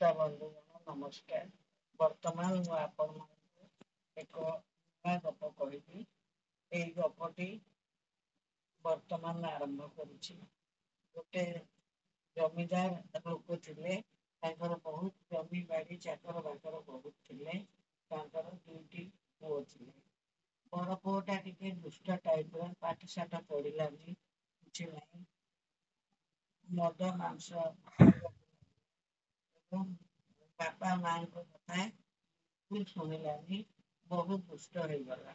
ତା ବନ୍ଧୁଗଣ ନମସ୍କାର। ବର୍ତ୍ତମାନ ମୁଁ ଆପଣମାନଙ୍କୁ ଏକ ନୂଆ ଗପ କହିବି। ଏଇ ଗପଟି ବର୍ତ୍ତମାନ ଆରମ୍ଭ କରୁଛି। ଗୋଟେ ଜମିଦାର ଲୋକ ଥିଲେ। ତାଙ୍କର ବହୁତ ଜମି ବାଡି ଚାକର ବାକର ବହୁତ ଥିଲେ। ତାଙ୍କର ଦୁଇଟି ପୁଅ ଥିଲେ। ବଡ ପୁଅଟା ଟିକେ ଦୁଷ୍ଟ ଟାଇପର, ପାଠ ସାଠ ପଢିଲାନି, କିଛି ନାହିଁ। ମଦ ମାଂସ ଏବଂ ବାପା ମାଙ୍କ କଥା ଶୁଣିଲାନି, ବହୁତ ଦୁଷ୍ଟ ହେଇଗଲା।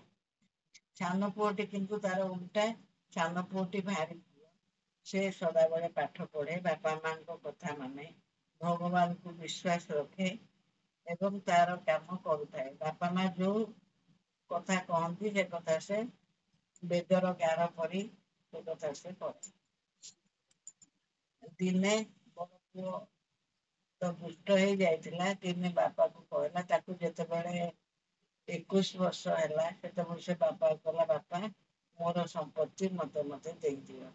ସାନ ପୁଅଟି କିନ୍ତୁ ତାର ଉଲଟା। ସାନ ପୁଅଟି ଭାରି ଭଲ। ସେ ସଦାବେଳେ ପାଠ ପଢେ, ବାପା ମାଙ୍କ କଥା ମାନେ, ଭଗବାନଙ୍କୁ ବିଶ୍ୱାସ ରଖେ ଏବଂ ତାର କାମ କରୁଥାଏ। ବାପା ମା ଯୋଉ କଥା କହନ୍ତି ସେ କଥା ସେ ବେଦର ଗାର ପରି ସେ କଥା ସେ କରେ। ଦିନେ ବଡ ପୁଅ ତ ଦୁଷ୍ଟ ହେଇଯାଇଥିଲା। ଦିନେ ବାପାକୁ କହିଲା, ତାକୁ ଯେତେବେଳେ 21 ବର୍ଷ ହେଲା, ସେତେବେଳେ ସେ ବାପାକୁ କହିଲା, ବାପା ମୋର ସମ୍ପତ୍ତି ମତେ ଦେଇଦିଅ।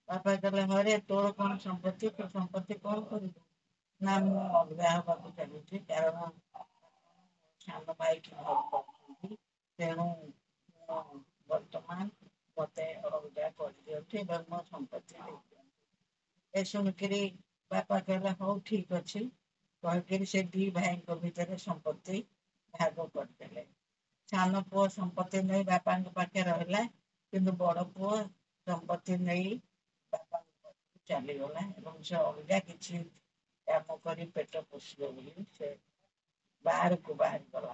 ବାପା କହିଲେ, ହଇରେ ତୋର କଣ ସମ୍ପତ୍ତି, ତୋ ସମ୍ପତ୍ତି କଣ କରିବୁ? ନା ମୁଁ ଅଲଗା ହବାକୁ ଚାହୁଁଛି, କାରଣ ସାନ ଭାଇକି ଭଲ ପାଉଛନ୍ତି, ତେଣୁ ମୁଁ ବର୍ତ୍ତମାନ ମତେ ଅଲଗା କରିଦିଅନ୍ତୁ ଏବଂ ମୋ ସମ୍ପତ୍ତି ଦେଇଦିଅନ୍ତୁ। ଏ ଶୁଣିକିରି ବାପା କହିଲେ, ହଉ ଠିକ ଅଛି। କହିକିରି ସେ ଦି ଭାଇଙ୍କ ଭିତରେ ସମ୍ପତ୍ତି ଭାଗ କରିଦେଲେ। ସାନ ପୁଅ ସମ୍ପତ୍ତି ନେଇ ବାପାଙ୍କ ପାଖେ ରହିଲା, କିନ୍ତୁ ବଡ ପୁଅ ସମ୍ପତ୍ତି ନେଇ ବାପାଙ୍କ ପାଖକୁ ଚାଲିଗଲା ଏବଂ ସେ ଅଲଗା କିଛି କାମ କରି ପେଟ ପୋଷିବ ବୋଲି ସେ ବାହାରକୁ ବାହାରିଗଲା।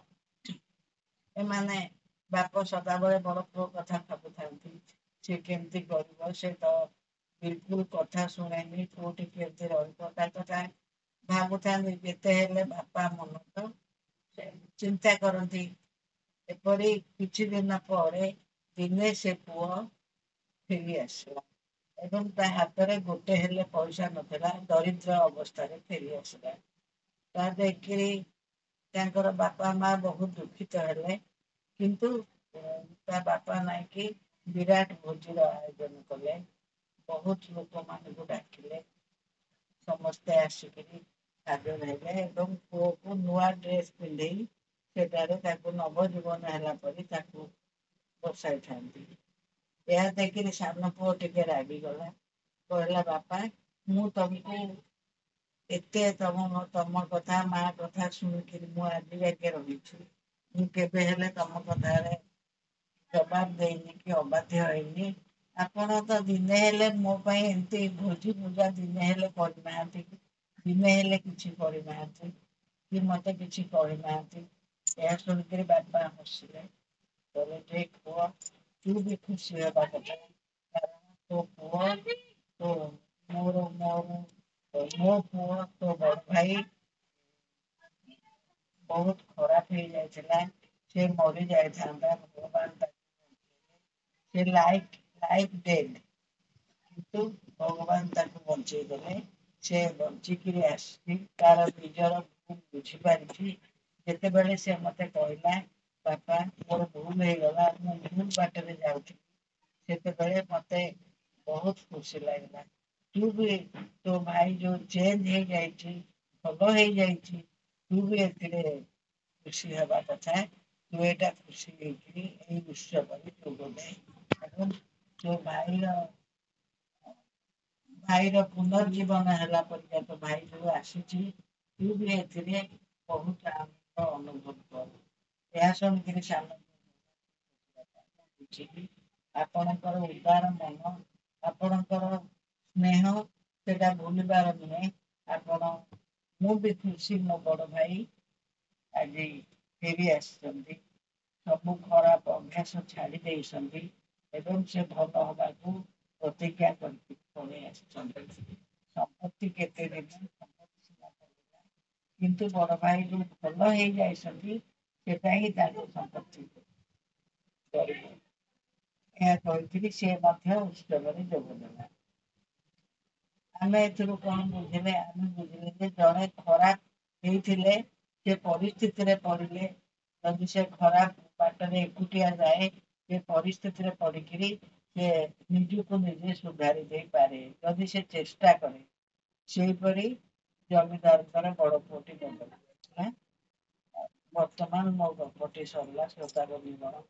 ଏମାନେ ବାପ ସଦାବେଳେ ବଡ ପୁଅ କଥା ଭାବୁଥାନ୍ତି। ସେ କେମିତି କରିବ, ସେ ତ ବିଲକୁଲ କଥା ଶୁଣେନି, କୋଉଠି କେମିତି ରହିବ ତା କଥା ଭାବୁଥାନ୍ତି। ଯେତେ ହେଲେ ବାପା ମନ ତ ସେ ଚିନ୍ତା କରନ୍ତି। ଏପରି କିଛି ଦିନ ପରେ ଦିନେ ସେ ପୁଅ ଫେରି ଆସିଲା ଏବଂ ତା ହାତରେ ଗୋଟେ ହେଲେ ପଇସା ନଥିଲା, ଦରିଦ୍ର ଅବସ୍ଥାରେ ଫେରି ଆସିଲା। ତା ଦେଖିକିରି ତାଙ୍କର ବାପା ମା ବହୁତ ଦୁଃଖିତ ହେଲେ। କିନ୍ତୁ ତା ବାପା ନାଇକି ବିରାଟ ଭୋଜିର ଆୟୋଜନ କଲେ। ବହୁତ ଲୋକମାନଙ୍କୁ ଡାକିଲେ। ସମସ୍ତେ ଆସିକିରି ଖାଦ୍ୟ ଖାଇଲେ ଏବଂ ପୁଅକୁ ନୂଆ ଡ୍ରେସ ପିନ୍ଧେଇ ସେଠାରେ ତାକୁ ନବ ଜୀବନ ହେଲା ପରି ତାକୁ ବସାଇଥାନ୍ତି। ଏହା ଦେଖିରି ସାନ ପୁଅ ଟିକେ ରାଗିଗଲା। କହିଲା, ବାପା ମୁଁ ତମକୁ ଏତେ ତମ କଥା ମା କଥା ଶୁଣିକିରି ମୁଁ ଆଜି ଯାକେ ରହିଛି। ମୁଁ କେବେ ହେଲେ ତମ କଥାରେ ଜବାବ ଦେଇନି କି ଅବାଧ୍ୟ ହେଇନି। ଆପଣ ତ ଦିନେ ହେଲେ ମୋ ପାଇଁ ଏମିତି ଭୋଜି ଭୁଜା ଦିନେ ହେଲେ କରିନାହାନ୍ତି। ଦିନେ ହେଲେ କିଛି କରିନାହାନ୍ତି କି ମତେ କିଛି କହିନାହାନ୍ତି। ଏହା ଶୁଣିକିରି ବାପା ହସିଲେ। କହିଲେ, ଦେଖ ପୁଅ ତୁ ବି ଖୁସି ହେବା କଥା। କାରଣ ତୋ ପୁଅ ତ ମୋ ପୁଅ ତୋ ବଡ ଭାଇ ବହୁତ ଖରାପ ହେଇଯାଇଥିଲା। ସେ ମରି ଯାଇଥାନ୍ତା, ଭଗବାନ ସେ ଲାଇଫ ଡେad। କିନ୍ତୁ ଭଗବାନ ତାକୁ ବଞ୍ଚେଇ ଦେଲେ। ସେ ବଞ୍ଚିକିରି ଆସିଛି, ତାର ନିଜର ଭୁଲ ବୁଝିପାରିଛି। ଯେତେବେଳେ ସେ ମତେ କହିଲା, ବାପା ମୋର ଭୁଲ ହେଇଗଲା, ମୁଁ ଭୁଲ ବାଟରେ ଯାଉଥିଲି, ସେତେବେଳେ ମତେ ବହୁତ ଖୁସି ଲାଗିଲା। ତୁ ବି ତୋ ଭାଇ ଯୋଉ ଚେଞ୍ଜ ହେଇଯାଇଛି, ଭଲ ହେଇଯାଇଛି, ତୁ ବି ଏଥିରେ ଖୁସି ହେବା କଥା। ତୁ ଏଇଟା ଖୁସି ହେଇକିରି ଏଇ ଉତ୍ସବରେ ଯୋଗଦେ ଏବଂ ତୋ ଭାଇର ପୁନର୍ଜୀବନ ହେଲା ପରିକା ତୋ ଭାଇ ଯୋଉ ଆସିଛି, ତୁ ବି ଏଥିରେ ବହୁତ ଆନନ୍ଦ ଅନୁଭବ କର। ଏହା ଶୁଣିକିରି ସାନ ବୁଝିଲି ଆପଣଙ୍କର ଉଦାର ମନ, ଆପଣଙ୍କର ସ୍ନେହ ସେଟା ଭୁଲିବାର ନୁହେଁ। ଆପଣ ମୁଁ ବି ଖୁସି ମୋ ବଡ ଭାଇ ଆଜି ଫେରି ଆସିଛନ୍ତି। ସବୁ ଖରାପ ଅଭ୍ୟାସ ଛାଡି ଦେଇଛନ୍ତି ଏବଂ ସେ ଭଲ ହବାକୁ ପ୍ରତିଜ୍ଞା କରି ପଳେଇ ଆସିଛନ୍ତି। ସମ୍ପତ୍ତି କେତେ ଦେବେ କିନ୍ତୁ ବଡ ଭାଇ ଯୋଉ ଭଲ ହେଇଯାଇଛନ୍ତି, ସେଟା ହିଁ ତାଙ୍କ ସମ୍ପତ୍ତି। ଏହା କହିକିରି ସେ ମଧ୍ୟ ଉତ୍ସବରେ ଯୋଗଦେଲା। ଆମେ ଏଥିରୁ କଣ ବୁଝିଲେ? ଆମେ ବୁଝିଲେ ଯେ ଜଣେ ଖରାପ ହେଇଥିଲେ ସେ ପରିସ୍ଥିତିରେ ପଡିଲେ ଯଦି ସେ ଖରାପ ବାଟରେ ଏକୁଟିଆ ଯାଏ, ସେ ପରିସ୍ଥିତିରେ ପଡିକିରି ସେ ନିଜକୁ ନିଜେ ସୁଧାରି ଦେଇପାରେ ଯଦି ସେ ଚେଷ୍ଟା କରେ। ସେଇପରି ଜମିଦାରଙ୍କର ବଡ ପୁଅଟି କରିଦେଲା। ବର୍ତ୍ତମାନ ମୋ ଗପଟି ସରିଲା ଶ୍ରୋତାର ବିବରଣ।